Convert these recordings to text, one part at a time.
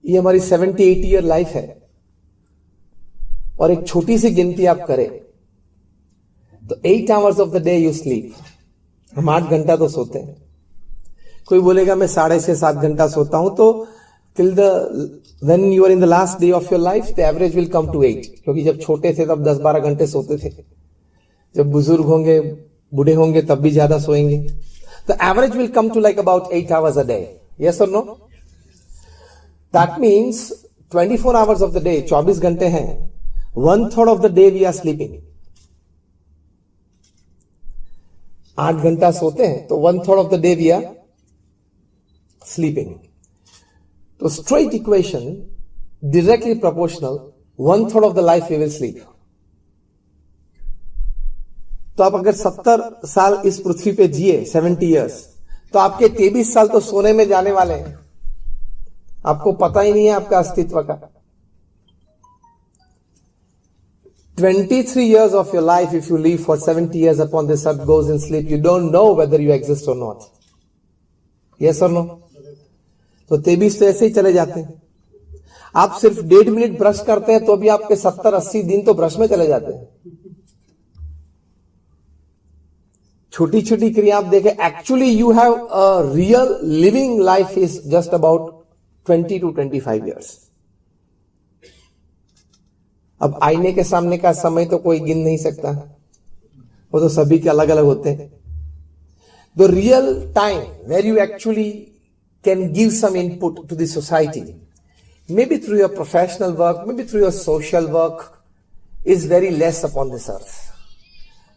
ये हमारी 70-80 year life है और एक छोटी सी गिनती आप करें तो 8 hours of the day you sleep. हम 8 घंटा तो सोते हैं। कोई बोलेगा मैं 6.5-7 घंटा सोता हूं, तो till the when you are in the last day of your life the average will come to 8, क्योंकि जब छोटे थे तब 10-12 घंटे सोते थे, जब बुजुर्ग होंगे बूढ़े होंगे तब भी ज्यादा सोएंगे। The average will come to like about 8 hours a day. Yes और no? That means 24 hours of the day, 24 घंटे हैं, 1/3 of the day we are sleeping. 8 घंटा सोते हैं तो 1/3 of the day we are sleeping. तो straight equation, directly proportional, 1/3 of the life we will sleep. तो आप अगर 70 साल इस पृथ्वी पे जिए, 70 इयर्स, तो आपके 23 साल तो सोने में जाने वाले हैं। आपको पता ही नहीं है आपका अस्तित्व का। 23 years of your life, if you live for 70 years upon this earth, goes in sleep. You don't know whether you exist or not. Yes or no? तो 23 तो ऐसे ही चले जाते हैं। आप सिर्फ 1.5 मिनट ब्रश करते हैं तो भी आपके 70-80 दिन तो ब्रश में चले जाते हैं। छोटी छोटी क्रिया आप देखें, actually you have a real living life is just about 20 to 25 years. अब आईने के सामने का समय तो कोई गिन नहीं सकता, वो तो सभी के अलग अलग होते हैं। The real time where you actually can give some input to the society, maybe through your professional work, maybe through your social work, is very less upon this earth.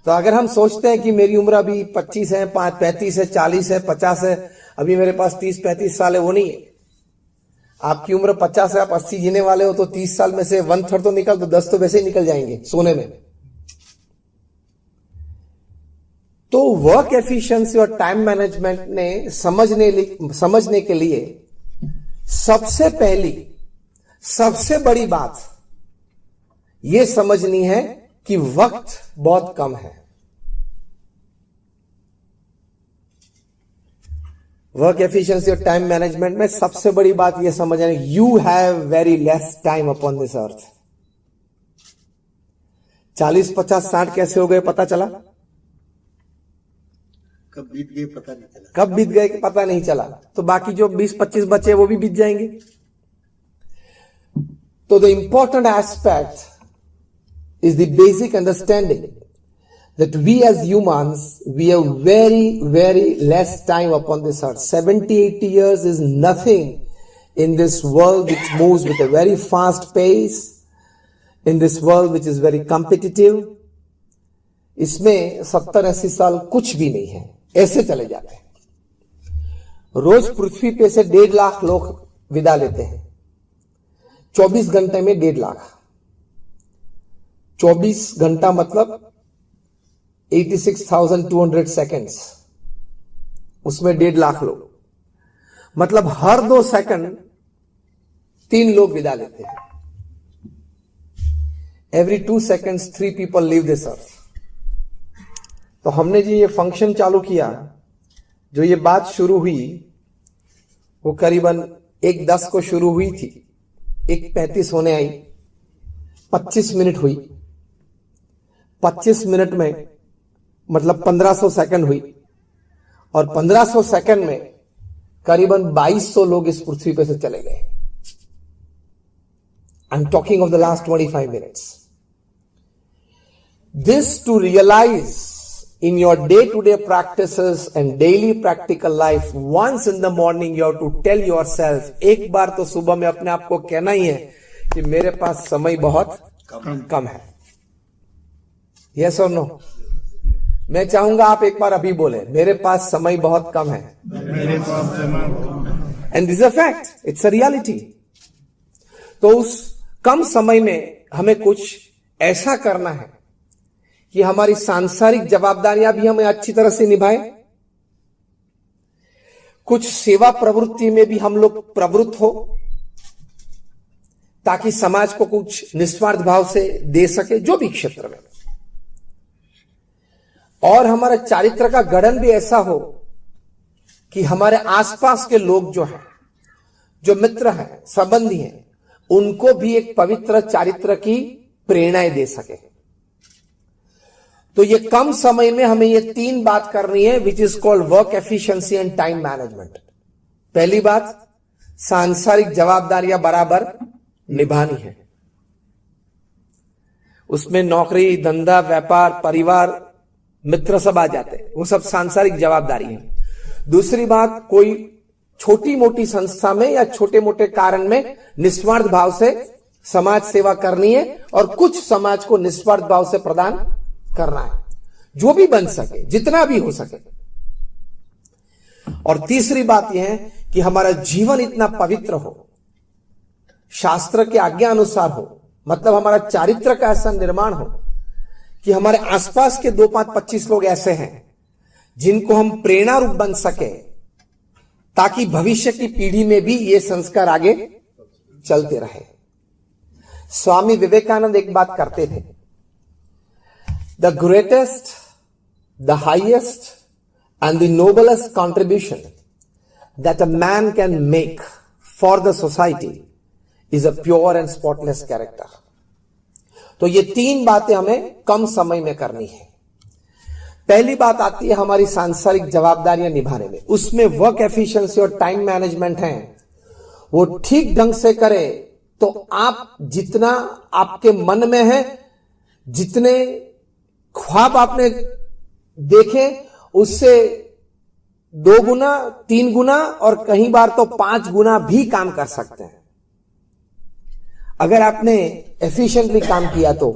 तो अगर हम सोचते हैं कि मेरी उम्र अभी 25 है, 35 है, 40 है, 50 है, अभी मेरे पास 30-35 साल है, वो नहीं है। आपकी उम्र 50 है, आप 80 जीने वाले हो, तो 30 साल में से 1/3 तो निकल, तो 10 तो वैसे ही निकल जाएंगे सोने में। तो वर्क एफिशिएंसी और टाइम मैनेजमेंट ने समझने के लिए सबसे पहली, सबसे बड़ी बात यह समझनी है कि वक्त बहुत कम है। वर्क एफिशिएंसी और टाइम मैनेजमेंट में सबसे बड़ी बात यह समझना है, you have very less time upon this अर्थ। 40, 50, 60 कैसे हो गए पता चला? कब बीत गए पता नहीं चला। कब बीत गए पता नहीं चला। तो बाकी जो 20-25 बचे वो भी बीत जाएंगे। तो the important aspect is the basic understanding that we as humans, we have very less time upon this earth. 70-80 years is nothing in this world which moves with a very fast pace, in this world which is very competitive. इसमें 70-80 साल कुछ भी नहीं है, ऐसे चले जाते हैं। रोज पृथ्वी पे से 1.5 लाख लोग विदा लेते हैं। 24 घंटे में 1.5 लाख। 24 घंटा मतलब 86,200 सेकेंड्स, उसमें 1.5 लाख लोग, मतलब हर 2 सेकंड 3 लोग विदा लेते हैं। Every 2 seconds 3 people leave this earth. तो हमने जी ये फंक्शन चालू किया, जो ये बात शुरू हुई वो करीबन 1:10 को शुरू हुई थी, 1:35 होने आई, 25 मिनट हुई। 25 मिनट में मतलब 1500 सेकंड हुई, और 1500 सेकंड में करीबन 2200 लोग इस पृथ्वी पे से चले गए। I am talking of the last 25 minutes. This to realise in your day-to-day practices and daily practical life, once in the morning you have to tell yourself, एक बार तो सुबह में अपने आप को कहना ही है कि मेरे पास समय बहुत कम है। Yes or no? मैं चाहूंगा आप एक बार अभी बोले, मेरे पास समय बहुत कम है। And this is a fact, it's a reality. तो उस कम समय में हमें कुछ ऐसा करना है कि हमारी सांसारिक जवाबदारियां भी हमें अच्छी तरह से निभाएं, कुछ सेवा प्रवृत्ति में भी हम लोग प्रवृत्त हो, ताकि समाज को कुछ निस्वार्थ भाव से दे सके, जो भी क्षेत्र में, और हमारे चारित्र का गठन भी ऐसा हो कि हमारे आसपास के लोग जो हैं, जो मित्र हैं, संबंधी हैं, उनको भी एक पवित्र चारित्र की प्रेरणाएं दे सके। तो ये कम समय में हमें ये 3 बात करनी है, which is called work efficiency and time management. पहली बात, सांसारिक जवाबदारियां बराबर निभानी है। उसमें नौकरी, धंधा, व्यापार, परिवार, मित्र सब आ जाते हैं, वो सब सांसारिक जवाबदारी है। दूसरी बात, कोई छोटी मोटी संस्था में या छोटे मोटे कारण में निस्वार्थ भाव से समाज सेवा करनी है और कुछ समाज को निस्वार्थ भाव से प्रदान करना है, जो भी बन सके, जितना भी हो सके। और तीसरी बात यह है कि हमारा जीवन इतना पवित्र हो, शास्त्र के आज्ञा अनुसार हो, मतलब हमारा चारित्र का ऐसा निर्माण हो कि हमारे आसपास के 2, 5, 25 लोग ऐसे हैं जिनको हम प्रेरणा रूप बन सके, ताकि भविष्य की पीढ़ी में भी ये संस्कार आगे चलते रहे। स्वामी विवेकानंद एक बात करते थे, the greatest, the highest and the noblest contribution that a man can make for the society is a pure and spotless character. तो ये 3 बातें हमें कम समय में करनी है। पहली बात आती है हमारी सांसारिक जवाबदारियां निभाने में, उसमें वर्क एफिशिएंसी और टाइम मैनेजमेंट है, वो ठीक ढंग से करे तो आप जितना आपके मन में है, जितने ख्वाब आपने देखे, उससे 2 गुना, 3 गुना और कई बार तो 5 गुना भी काम कर सकते हैं, अगर आपने एफिशिएंटली काम किया तो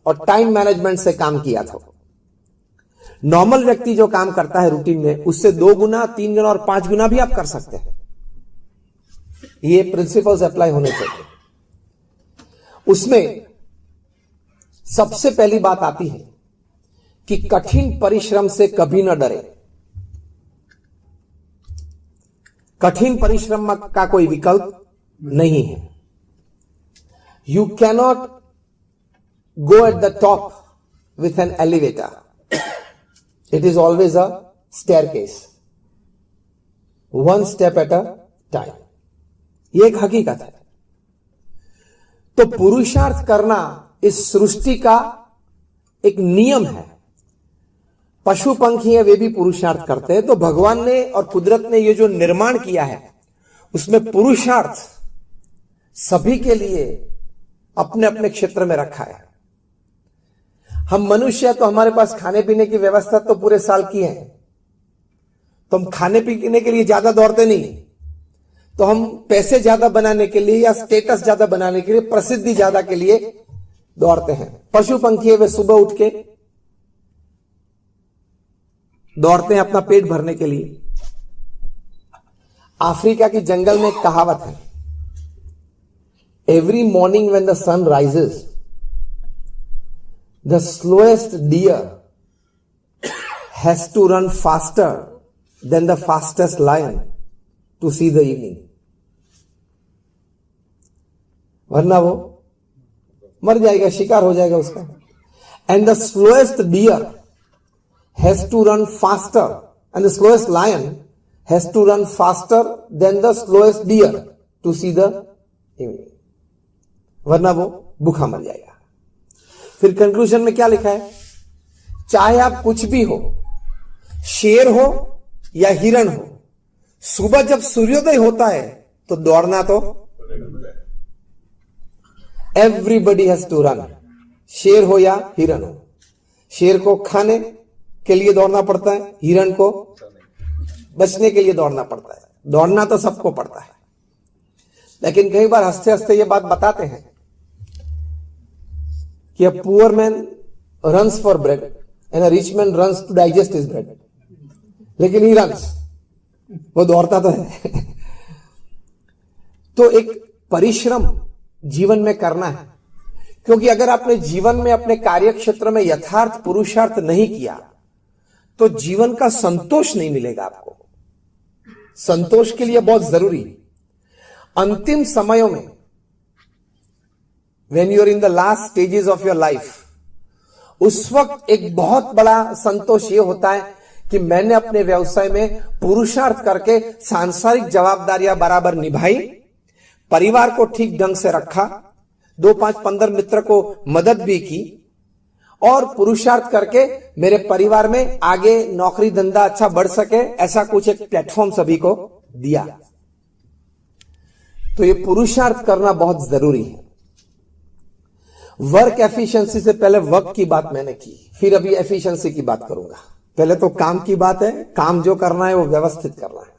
और टाइम मैनेजमेंट से काम किया तो। नॉर्मल व्यक्ति जो काम करता है रूटीन में, उससे 2 गुना, 3 गुना और 5 गुना भी आप कर सकते हैं। ये प्रिंसिपल्स अप्लाई होने चाहिए। उसमें सबसे पहली बात आती है कि कठिन परिश्रम से कभी न डरे। कठिन परिश्रम का कोई विकल्प नहीं है। You cannot go at the top with an elevator. It is always a staircase. One step at a time. ये एक हकीकत है। तो पुरुषार्थ करना इस सृष्टि का एक नियम है। पशु पंखी है, वे भी पुरुषार्थ करते हैं। तो भगवान ने और कुदरत ने ये जो निर्माण किया है, उसमें पुरुषार्थ सभी के लिए अपने अपने क्षेत्र में रखा है। हम मनुष्य तो हमारे पास खाने पीने की व्यवस्था तो पूरे साल की है, तो हम खाने पीने के लिए ज्यादा दौड़ते नहीं, तो हम पैसे ज्यादा बनाने के लिए या स्टेटस ज्यादा बनाने के लिए, प्रसिद्धि ज्यादा के लिए दौड़ते हैं। पशु पंखी वे सुबह उठ के दौड़ते हैं अपना पेट भरने के लिए। अफ्रीका की जंगल में एक कहावत है, every morning when the sun rises, the slowest deer has to run faster than the fastest lion to see the evening. वरना वो मर जाएगा, शिकार हो जाएगा उसका। And the slowest deer has to run faster, and the slowest lion has to run faster than the slowest deer to see the evening. वरना वो भूखा मर जाएगा। फिर कंक्लूजन में क्या लिखा है, चाहे आप कुछ भी हो, शेर हो या हिरण हो, सुबह जब सूर्योदय होता है तो दौड़ना तो एवरीबडी हैज टू रन। शेर हो या हिरण हो, शेर को खाने के लिए दौड़ना पड़ता है, हिरण को बचने के लिए दौड़ना पड़ता है। दौड़ना तो सबको पड़ता है, लेकिन कई बार हंसते हंसते ये बात बताते हैं कि a poor man runs for bread and a rich man runs to digest his bread, लेकिन he runs, वो दौड़ता तो है। तो एक परिश्रम जीवन में करना है, क्योंकि अगर आपने जीवन में अपने कार्य क्षेत्र में यथार्थ पुरुषार्थ नहीं किया तो जीवन का संतोष नहीं मिलेगा आपको। संतोष के लिए बहुत जरूरी, अंतिम समयों में when you are in the last stages of your life, उस वक्त एक बहुत बड़ा संतोष ये होता है कि मैंने अपने व्यवसाय में पुरुषार्थ करके सांसारिक जवाबदारियां बराबर निभाई, परिवार को ठीक ढंग से रखा, 2, 5, 15 मित्र को मदद भी की और पुरुषार्थ करके मेरे परिवार में आगे नौकरी धंधा अच्छा बढ़ सके, ऐसा कुछ एक प्लेटफॉर्म सभी को दिया। तो ये पुरुषार्थ करना बहुत जरूरी है। वर्क एफिशिएंसी से पहले वर्क की बात मैंने की, फिर अभी एफिशिएंसी की बात करूंगा। पहले तो काम की बात है, काम जो करना है वो व्यवस्थित करना है।